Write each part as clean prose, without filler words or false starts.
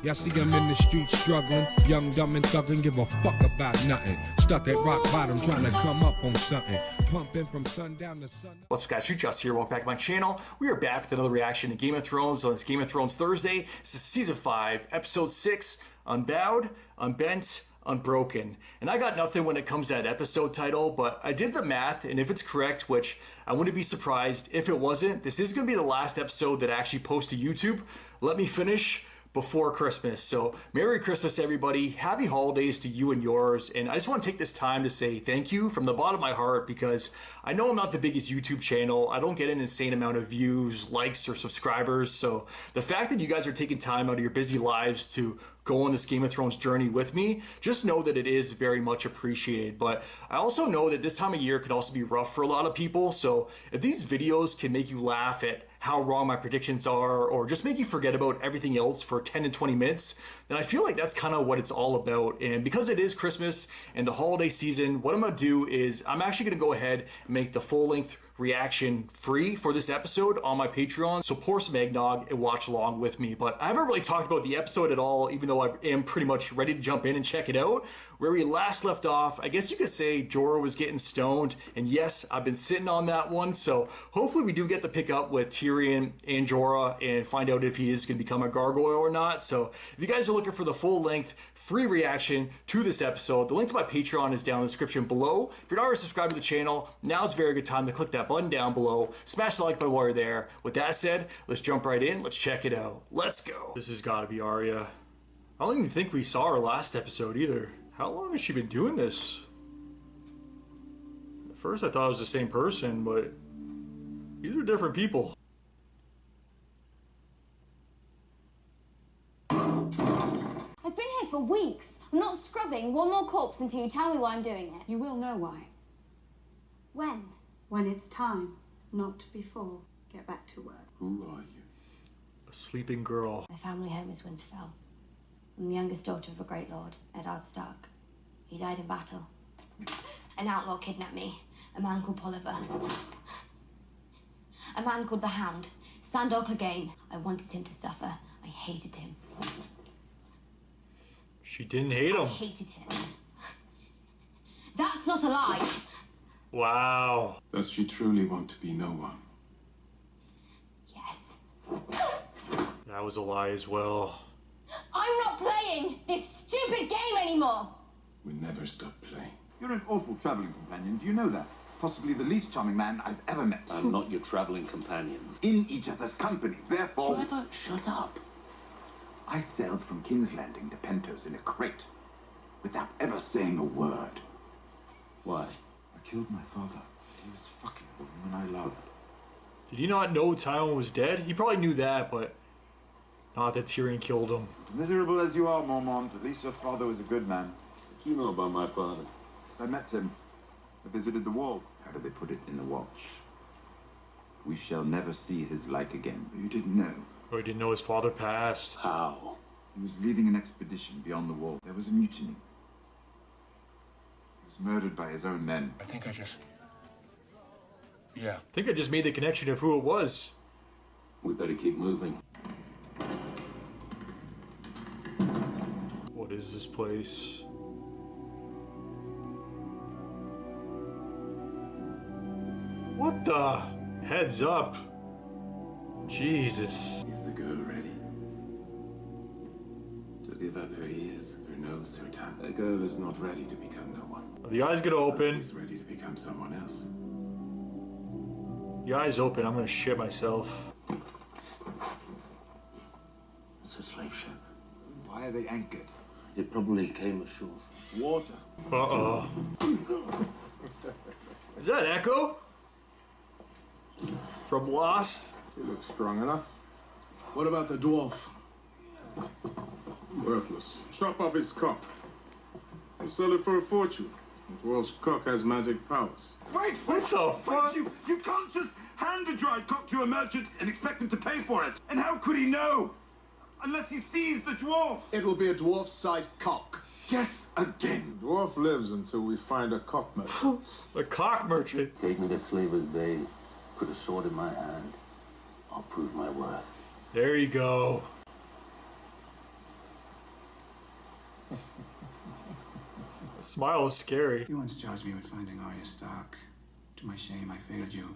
Y'all see him in the streets struggling, young, dumb, and thuggin', give a fuck about nothing. Stuck at rock bottom, trying to come up on something. Pumping from sundown to sun. What's up, guys? Just here. Welcome back to my channel. We are back with another reaction to Game of Thrones on this Game of Thrones Thursday. This is Season 5, Episode 6, Unbowed, Unbent, Unbroken. And I got nothing when it comes to that episode title, but I did the math, and if it's correct, which I wouldn't be surprised if it wasn't, this is going to be the last episode that I actually post to YouTube. Let me finish before Christmas. So Merry Christmas, everybody. Happy holidays to you and yours. And I just want to take this time to say thank you from the bottom of my heart, because I know I'm not the biggest YouTube channel. I don't get an insane amount of views, likes, or subscribers. So the fact that you guys are taking time out of your busy lives to go on this Game of Thrones journey with me, just know that it is very much appreciated. But I also know that this time of year could also be rough for a lot of people. So if these videos can make you laugh at how wrong my predictions are, or just make you forget about everything else for 10 to 20 minutes, then I feel like that's kind of what it's all about. And because it is Christmas and the holiday season, what I'm going to do is I'm actually going to go ahead and make the full-length reaction free for this episode on my Patreon. So pour some eggnog and watch along with me. But I haven't really talked about the episode at all, even though I am pretty much ready to jump in and check it out. Where we last left off, I guess you could say Jorah was getting stoned. And yes, I've been sitting on that one. So hopefully we do get to pick up with Tyrion and Jorah and find out if he is going to become a gargoyle or not. So if you guys are looking for the full-length free reaction to this episode, the link to my Patreon is down in the description below. If you're not already subscribed to the channel, now's a very good time to click that button down below. Smash the like button while you're there. With that said, let's jump right in. Let's check it out. Let's go. This has got to be Arya. I don't even think we saw her last episode either. How long has she been doing this? At first I thought it was the same person, but these are different people. I've been here for weeks. I'm not scrubbing one more corpse until you tell me why I'm doing it. You will know why. When? When it's time, not before. Get back to work. Who are you? A sleeping girl. My family home is Winterfell. I'm the youngest daughter of a great lord, Eddard Stark. He died in battle. An outlaw kidnapped me, a man called Polliver. A man called the Hound, Sandor Clegane. I wanted him to suffer. I hated him. She didn't hate him. I hated him. That's not a lie. Wow. Does she truly want to be no one? Yes. That was a lie as well. I'm not playing this stupid game anymore. We never stop playing. You're an awful traveling companion, do you know that? Possibly the least charming man I've ever met. I'm not your traveling companion. In each other's company, therefore... Trevor, shut up. I sailed from King's Landing to Pentos in a crate, without ever saying a word. Why? I killed my father. He was fucking the woman I loved. Did he not know Tyrion was dead? He probably knew that, but not that Tyrion killed him. As miserable as you are, Mormont, at least your father was a good man. What do you know about my father? I met him. I visited the wall. How do they put it in the watch? We shall never see his like again. You didn't know. Or he didn't know his father passed. How? He was leading an expedition beyond the wall. There was a mutiny. He was murdered by his own men. I think I just made the connection of who it was. We better keep moving. What is this place? What the? Heads up. Jesus. Is the girl ready? To give up her ears, her nose, her tongue. A girl is not ready to become no one. Are the eyes gonna open? She's ready to become someone else. The eyes open, I'm gonna shit myself. It's a slave ship. Why are they anchored? It probably came ashore. Water. Uh-oh. Is that Echo? From Lost? He looks strong enough. What about the dwarf? Worthless. Chop off his cock. You sell it for a fortune. The dwarf's cock has magic powers. Wait! What the fuck? You can't just hand a dried cock to a merchant and expect him to pay for it. And how could he know? Unless he sees the dwarf. It will be a dwarf-sized cock. Guess again. The dwarf lives until we find a cock merchant. The cock merchant. Take me to Slaver's Bay. Put a sword in my hand. I'll prove my worth. There you go. The smile is scary. You once charged me with finding Arya Stark. To my shame, I failed you.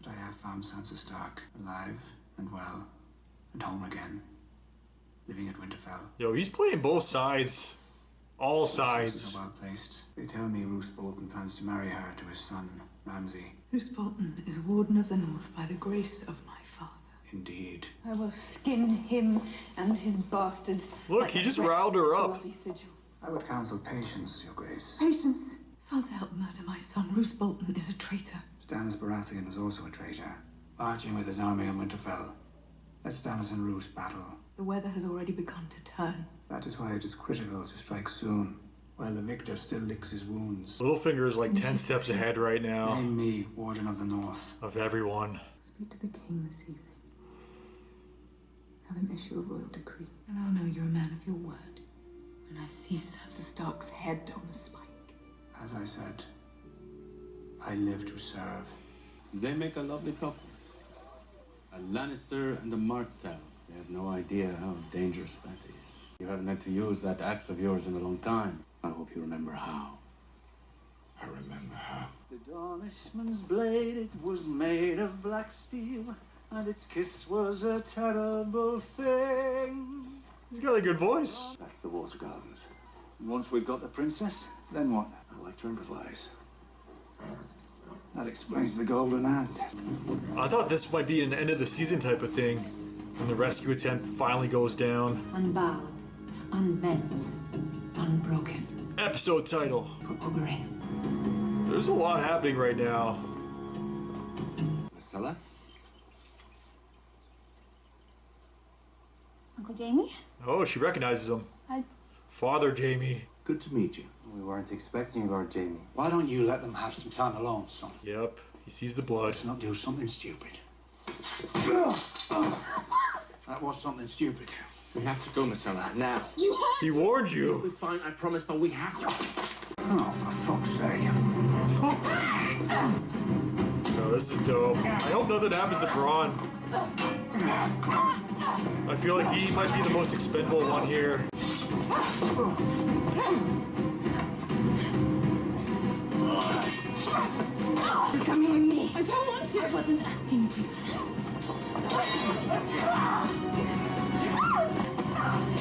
But I have found Sansa Stark, alive and well, and home again, living at Winterfell. Yo, he's playing both sides. All sides. Sources are well placed. They tell me Roose Bolton plans to marry her to his son, Ramsay. Roose Bolton is Warden of the North by the grace of my father. Indeed. I will skin him and his bastard. Look, like he a just wretched riled her up. bloody sigil. I would counsel patience, Your Grace. Patience. Sansa helped murder my son. Roose Bolton is a traitor. Stannis Baratheon is also a traitor, marching with his army on Winterfell. Let Stannis and Roose battle. The weather has already begun to turn. That is why it is critical to strike soon, while the victor still licks his wounds. Littlefinger is like 10 steps ahead right now. Name me Warden of the North. Of everyone. Speak to the king this evening. Have him issue a royal decree. And I'll know you're a man of your word. And I see Sansa Stark's head on a spike. As I said, I live to serve. They make a lovely couple. A Lannister and a Martell. They have no idea how dangerous that is. You haven't had to use that axe of yours in a long time. I hope you remember how. I remember how. The Dornishman's blade, it was made of black steel, and its kiss was a terrible thing. He's got a good voice. That's the Water Gardens. And once we've got the princess, then what? I like to improvise. That explains the golden hand. I thought this might be an end of the season type of thing. When the rescue attempt finally goes down. Unbowed, unbent, unbroken. Episode title. Ring. There's a lot happening right now. Marcella? Uncle Jaime? Oh, she recognizes him. Hi. Father Jaime. Good to meet you. We weren't expecting you, Lord Jaime. Why don't you let them have some time alone, son? Yep, he sees the blood. Let's not do something stupid. That was something stupid. We have to go, Marcella, now. You hurt! He warned you. We're fine, I promise, but we have to. Oh, for fuck's sake. Oh, this is dope. I hope nothing happens to Bronn. I feel like he might be the most expendable one here. You're coming with me. I don't want to. I wasn't asking, princess.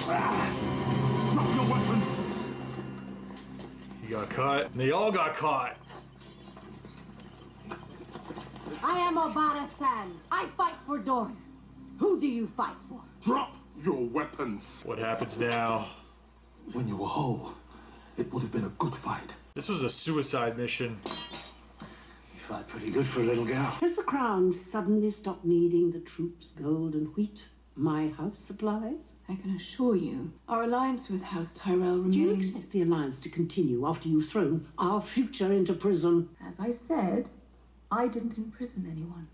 Drop your weapons! He got caught. And they all got caught. I am Obara San. I fight for Dorne. Who do you fight for? Drop your weapons! What happens now? When you were whole, it would have been a good fight. This was a suicide mission. You fight pretty good for a little girl. Has the Crown suddenly stopped needing the troops' gold and wheat my house supplies? I can assure you, our alliance with House Tyrell Do you remains... expect the alliance to continue after you've thrown our future into prison? As I said, I didn't imprison anyone.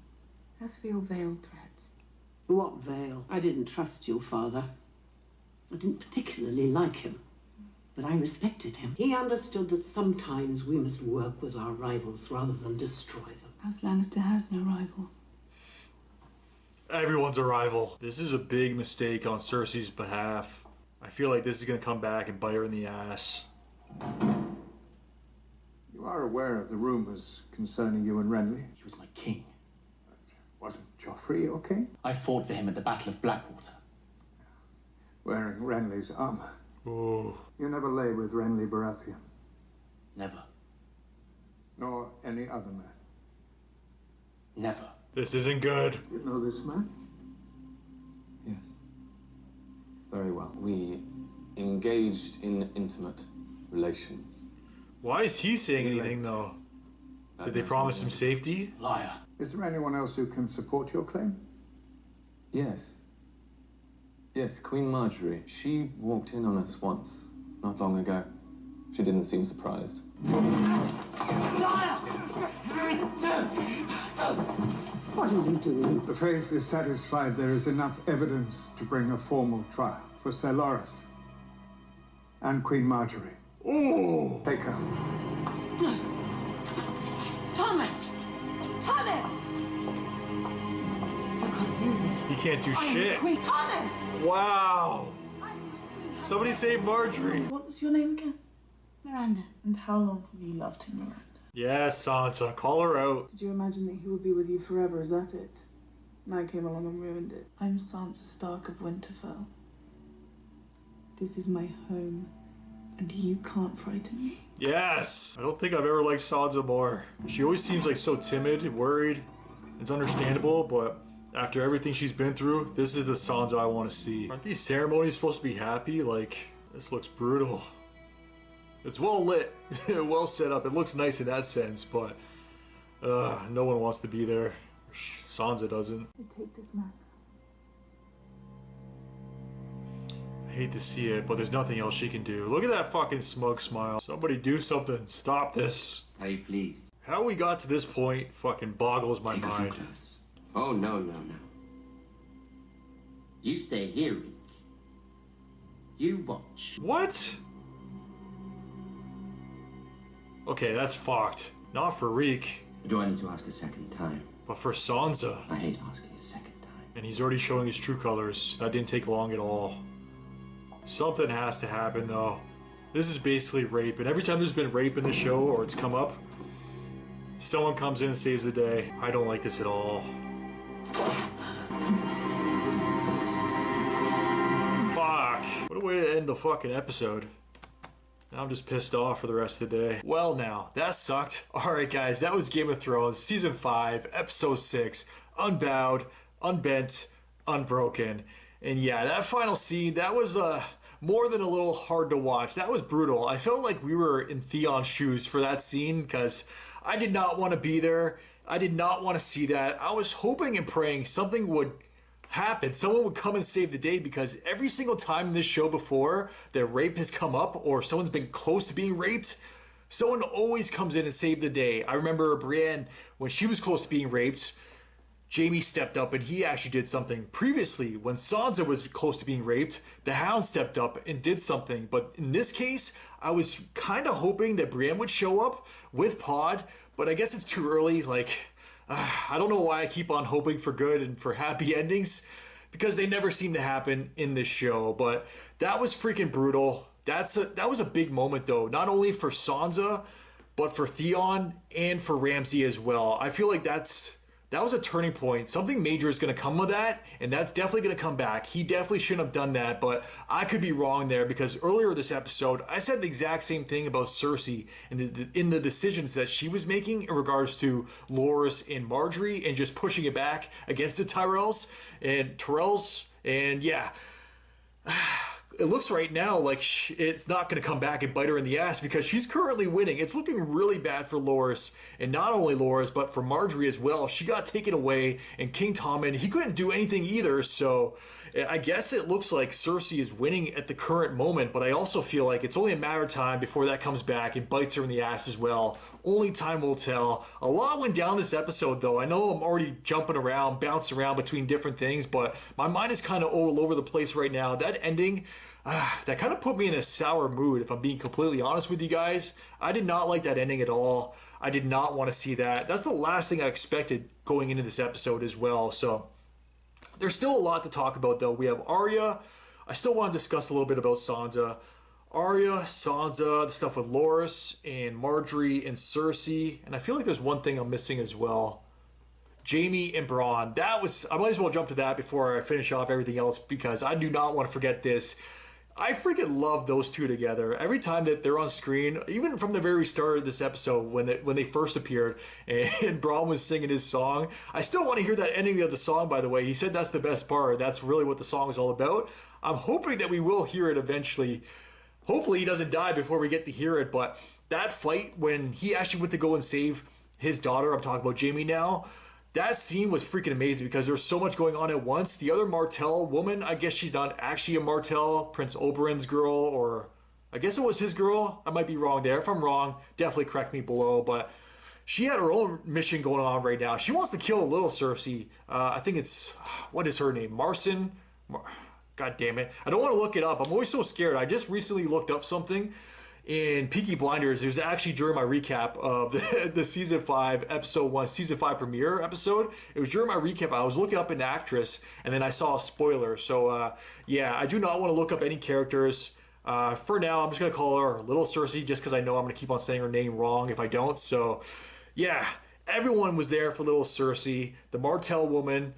As for your veiled threats... What veil? I didn't trust your father. I didn't particularly like him, but I respected him. He understood that sometimes we must work with our rivals rather than destroy them. House Lannister has no rival. Everyone's a rival. This is a big mistake on Cersei's behalf. I feel like this is going to come back and bite her in the ass. You are aware of the rumors concerning you and Renly? He was my king. Wasn't Joffrey your king? I fought for him at the Battle of Blackwater. Wearing Renly's armor. Ooh. You never lay with Renly Baratheon? Never. Nor any other man? Never. This isn't good. You know this man? Yes. Very well. We engaged in intimate relations. Why is he saying anything, though? Did they promise him safety? Liar. Is there anyone else who can support your claim? Yes. Yes, Queen Margaery. She walked in on us once, not long ago. She didn't seem surprised. What are you doing? The faith is satisfied there is enough evidence to bring a formal trial for Sir Loras and Queen Margaery. Ooh! Take her. Tommen! Tommen! You can't do this. He can't do I'm shit. Queen Tommen! Wow. I'm your Queen Somebody say Margaery. What was your name again? Miranda. And how long have you loved him, Miranda? Yes, Sansa, call her out. Did you imagine that he would be with you forever? Is that it? And I came along and ruined it. I'm Sansa Stark of Winterfell. This is my home, and you can't frighten me. Yes! I don't think I've ever liked Sansa more. She always seems like so timid and worried. It's understandable, but after everything she's been through, this is the Sansa I want to see. Aren't these ceremonies supposed to be happy? Like, this looks brutal. It's well lit, well set up. It looks nice in that sense, but no one wants to be there. Sansa doesn't. You take this man. I hate to see it, but there's nothing else she can do. Look at that fucking smug smile. Somebody do something. Stop this. Are you pleased? How we got to this point fucking boggles my mind. Oh, no. You stay here, Rick. You watch. What? Okay, that's fucked. Not for Reek. Do I need to ask a second time? But for Sansa. I hate asking a second time. And he's already showing his true colors. That didn't take long at all. Something has to happen though. This is basically rape, and every time there's been rape in the show or it's come up, someone comes in and saves the day. I don't like this at all. Fuck. What a way to end the fucking episode. Now I'm just pissed off for the rest of the day. Well now, that sucked. Alright guys, that was Game of Thrones, Season 5, Episode 6, Unbowed, Unbent, Unbroken. And yeah, that final scene, that was more than a little hard to watch. That was brutal. I felt like we were in Theon's shoes for that scene because I did not want to be there. I did not want to see that. I was hoping and praying something would happen. Someone would come and save the day, because every single time in this show before that rape has come up or someone's been close to being raped, someone always comes in and saved the day. I remember Brienne, when she was close to being raped, Jaime stepped up and he actually did something. Previously, when Sansa was close to being raped, the Hound stepped up and did something. But in this case, I was kind of hoping that Brienne would show up with Pod, but I guess it's too early. Like, I don't know why I keep on hoping for good and for happy endings, because they never seem to happen in this show. But that was freaking brutal. That was a big moment though, not only for Sansa, but for Theon and for Ramsay as well. I feel like that was a turning point. Something major is going to come with that, and that's definitely going to come back. He definitely shouldn't have done that, but I could be wrong there, because earlier this episode, I said the exact same thing about Cersei and in the decisions that she was making in regards to Loras and Margaery and just pushing it back against the Tyrells, and yeah. It looks right now like it's not going to come back and bite her in the ass, because she's currently winning. It's looking really bad for Loras, and not only Loras, but for Margaery as well. She got taken away, and King Tommen, he couldn't do anything either, so I guess it looks like Cersei is winning at the current moment, but I also feel like it's only a matter of time before that comes back and bites her in the ass as well. Only time will tell. A lot went down this episode though. I know I'm already jumping around, bouncing around between different things, but my mind is kind of all over the place right now. That ending, that kind of put me in a sour mood, if I'm being completely honest with you guys. I did not like that ending at all. I did not want to see that. That's the last thing I expected going into this episode as well. So there's still a lot to talk about though. We have Arya. I still want to discuss a little bit about Sansa. Arya, Sansa, the stuff with Loras and Margaery and Cersei. And I feel like there's one thing I'm missing as well. Jaime and Bronn. I might as well jump to that before I finish off everything else, because I do not want to forget this. I freaking love those two together. Every time that they're on screen, even from the very start of this episode when they first appeared and Bronn was singing his song, I still want to hear that ending of the song, by the way. He said that's the best part. That's really what the song is all about. I'm hoping that we will hear it eventually. Hopefully he doesn't die before we get to hear it, but that fight when he actually went to go and save his daughter, I'm talking about Jaime now, that scene was freaking amazing because there's so much going on at once. The other Martell woman, I guess she's not actually a Martell, Prince Oberyn's girl, or I guess it was his girl. I might be wrong there. If I'm wrong, definitely correct me below. But she had her own mission going on right now. She wants to kill a little Cersei. I think it's, what is her name? Marson? God damn it. I don't want to look it up. I'm always so scared. I just recently looked up something, in Peaky Blinders, it was actually during my recap of the season 5, episode 1, season 5 premiere episode. It was during my recap. I was looking up an actress, and then I saw a spoiler. So, yeah, I do not want to look up any characters. For now, I'm just going to call her Little Cersei, just because I know I'm going to keep on saying her name wrong if I don't. So, yeah, everyone was there for Little Cersei. The Martell woman,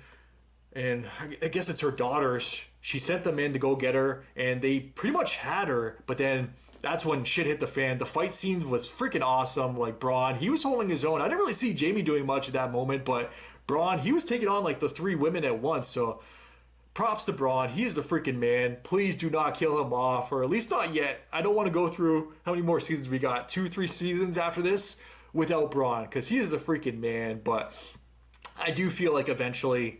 and I guess it's her daughters. She sent them in to go get her, and they pretty much had her, but then that's when shit hit the fan. The fight scene was freaking awesome. Like, Bronn, he was holding his own. I didn't really see Jaime doing much at that moment, but Bronn, he was taking on like the 3 women at once. So props to Bronn. He is the freaking man. Please do not kill him off, or at least not yet. I don't want to go through how many more seasons we got. 2, 3 seasons after this without Bronn, because he is the freaking man. But I do feel like eventually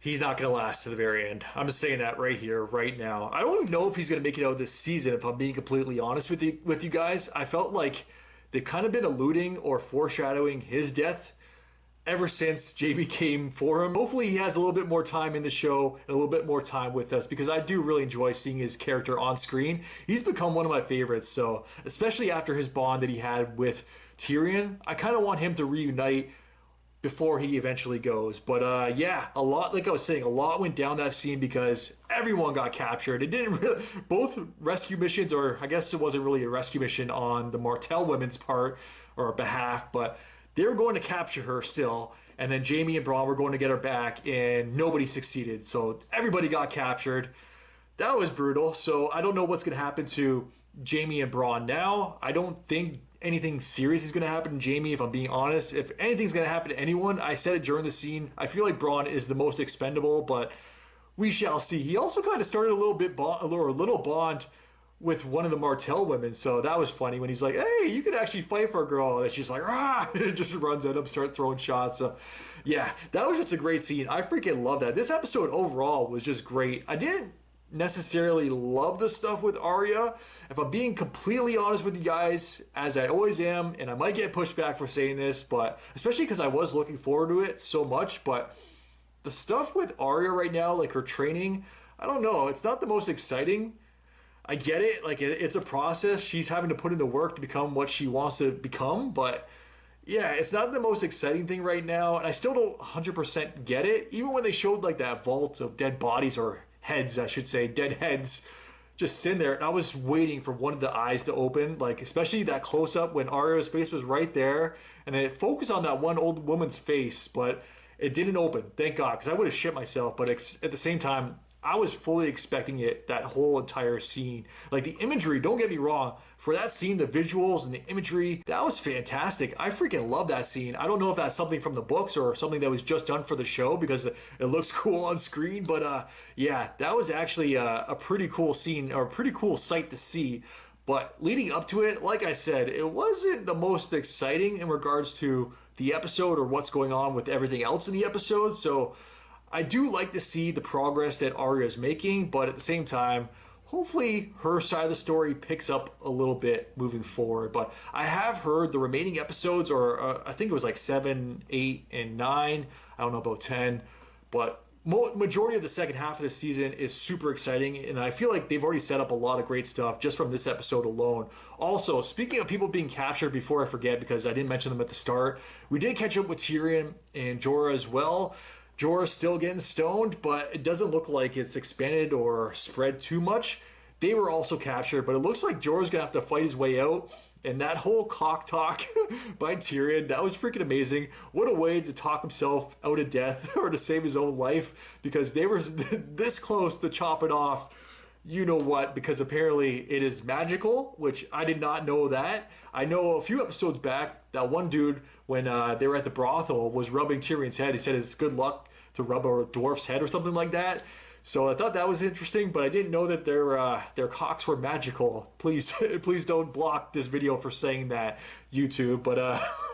he's not going to last to the very end. I'm just saying that right here, right now. I don't even know if he's going to make it out this season, if I'm being completely honest with you guys. I felt like they've kind of been alluding or foreshadowing his death ever since Jaime came for him. Hopefully he has a little bit more time in the show and a little bit more time with us, because I do really enjoy seeing his character on screen. He's become one of my favorites, so especially after his bond that he had with Tyrion, I kind of want him to reunite before he eventually goes. But yeah, a lot, like I was saying, a lot went down that scene because everyone got captured. It didn't really, both rescue missions, or I guess it wasn't really a rescue mission on the Martell women's part or behalf, but they were going to capture her still. And then Jaime and Bronn were going to get her back, and nobody succeeded. So everybody got captured. That was brutal. So I don't know what's going to happen to Jaime and Bronn now. I don't think anything serious is going to happen to Jaime, if I'm being honest. If anything's going to happen to anyone, I said it during the scene, I feel like Bronn is the most expendable, but we shall see. He also kind of started a little bond with one of the Martell women, so that was funny when he's like, hey, you could actually fight for a girl, and she's like, ah, and just runs at him, starts throwing shots. So yeah, that was just a great scene. I freaking love that. This episode overall was just great. I didn't necessarily love the stuff with Arya, if I'm being completely honest with you guys, as I always am, and I might get pushed back for saying this, but especially because I was looking forward to it so much. But the stuff with Arya right now, like her training, I don't know, it's not the most exciting. I get it, like it's a process. She's having to put in the work to become what she wants to become, but yeah, it's not the most exciting thing right now, and I still don't 100% get it. Even when they showed like that vault of dead bodies, or heads, I should say, dead heads, just sitting there, and I was waiting for one of the eyes to open, like especially that close-up when Arya's face was right there, and then it focused on that one old woman's face, but it didn't open, thank God, because I would have shit myself. But at the same time, I was fully expecting it, that whole entire scene. Like the imagery, don't get me wrong, for that scene, the visuals and the imagery, that was fantastic. I freaking love that scene. I don't know if that's something from the books or something that was just done for the show, because it looks cool on screen, but yeah, that was actually a pretty cool scene, or a pretty cool sight to see. But leading up to it, like I said, it wasn't the most exciting in regards to the episode or what's going on with everything else in the episode. So I do like to see the progress that Arya is making, but at the same time, hopefully her side of the story picks up a little bit moving forward. But I have heard the remaining episodes, or I think it was like 7, 8, and 9. I don't know about 10, but majority of the second half of the season is super exciting, and I feel like they've already set up a lot of great stuff just from this episode alone. Also, speaking of people being captured, before I forget, because I didn't mention them at the start, we did catch up with Tyrion and Jorah as well. Jorah's still getting stoned, but it doesn't look like it's expanded or spread too much. They were also captured, but it looks like Jorah's gonna have to fight his way out. And that whole cock talk by Tyrion, that was freaking amazing. What a way to talk himself out of death, or to save his own life, because they were this close to chopping off you know what, because apparently it is magical, which I did not know that. I know a few episodes back, that one dude, when they were at the brothel, was rubbing Tyrion's head. He said it's good luck to rub a dwarf's head or something like that. So I thought that was interesting, but I didn't know that their cocks were magical. Please, please don't block this video for saying that, YouTube. But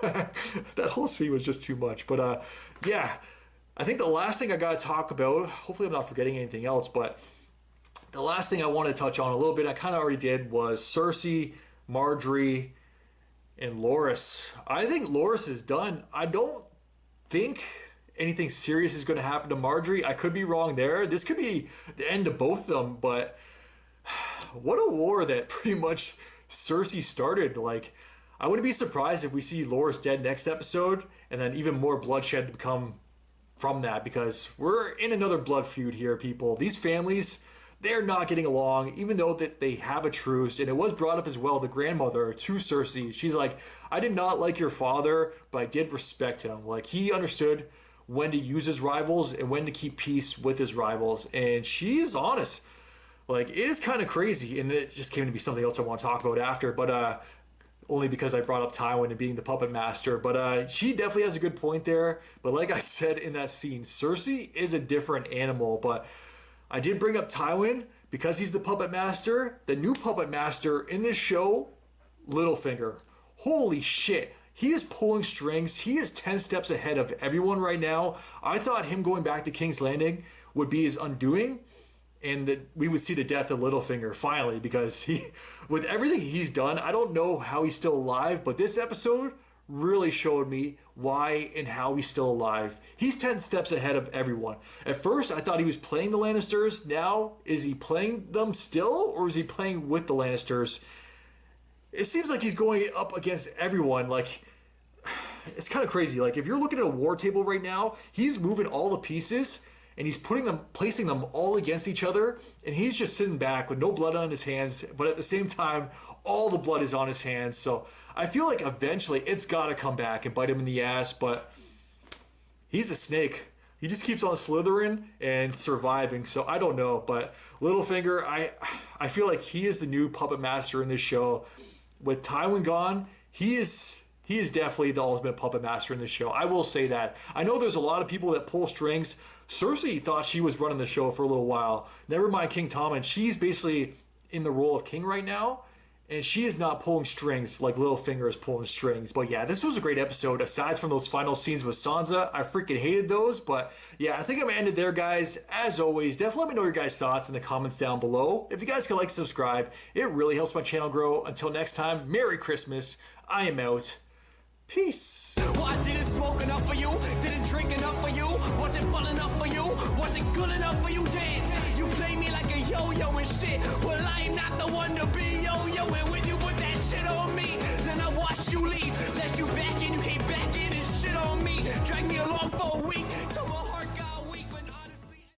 that whole scene was just too much. But yeah, I think the last thing I got to talk about, hopefully I'm not forgetting anything else, but the last thing I want to touch on a little bit, I kind of already did, was Cersei, Margaery, and Loras. I think Loras is done. I don't think anything serious is going to happen to Margaery. I could be wrong there. This could be the end of both of them, but what a war that pretty much Cersei started. Like, I wouldn't be surprised if we see Loras dead next episode, and then even more bloodshed to come from that, because we're in another blood feud here, people. These families, they're not getting along, even though that they have a truce. And it was brought up as well, the grandmother to Cersei. She's like, I did not like your father, but I did respect him. Like, he understood when to use his rivals and when to keep peace with his rivals. And she is honest. Like, it is kind of crazy. And it just came to be something else I want to talk about after. But only because I brought up Tywin and being the puppet master. But she definitely has a good point there. But like I said in that scene, Cersei is a different animal. But I did bring up Tywin because he's the puppet master. The new puppet master in this show, Littlefinger. Holy shit. He is pulling strings. He is 10 steps ahead of everyone right now. I thought him going back to King's Landing would be his undoing, and that we would see the death of Littlefinger finally, because he, with everything he's done, I don't know how he's still alive, but this episode really showed me why and how he's still alive. He's 10 steps ahead of everyone. At first, I thought he was playing the Lannisters. Now, is he playing them still, or is he playing with the Lannisters? It seems like he's going up against everyone. Like, it's kind of crazy. Like, if you're looking at a war table right now, he's moving all the pieces and he's placing them all against each other, and he's just sitting back with no blood on his hands, but at the same time, all the blood is on his hands. So I feel like eventually it's got to come back and bite him in the ass, but he's a snake. He just keeps on slithering and surviving, so I don't know. But Littlefinger, I feel like he is the new puppet master in this show. With Tywin gone, he is definitely the ultimate puppet master in this show. I will say that. I know there's a lot of people that pull strings. Cersei thought she was running the show for a little while. Never mind King Tommen. She's basically in the role of king right now, and she is not pulling strings like Littlefinger is pulling strings. But yeah, this was a great episode. Aside from those final scenes with Sansa, I freaking hated those. But yeah, I think I'm gonna end it there, guys. As always, definitely let me know your guys' thoughts in the comments down below. If you guys could like and subscribe, it really helps my channel grow. Until next time, Merry Christmas. I am out. Peace. Well, I didn't smoke enough for you, didn't drink enough for you, wasn't fun enough for you, wasn't good enough for you, damn. You play me like a yo-yo and shit. Well, I'm not the one to be yo-yoing when you put that shit on me. Then I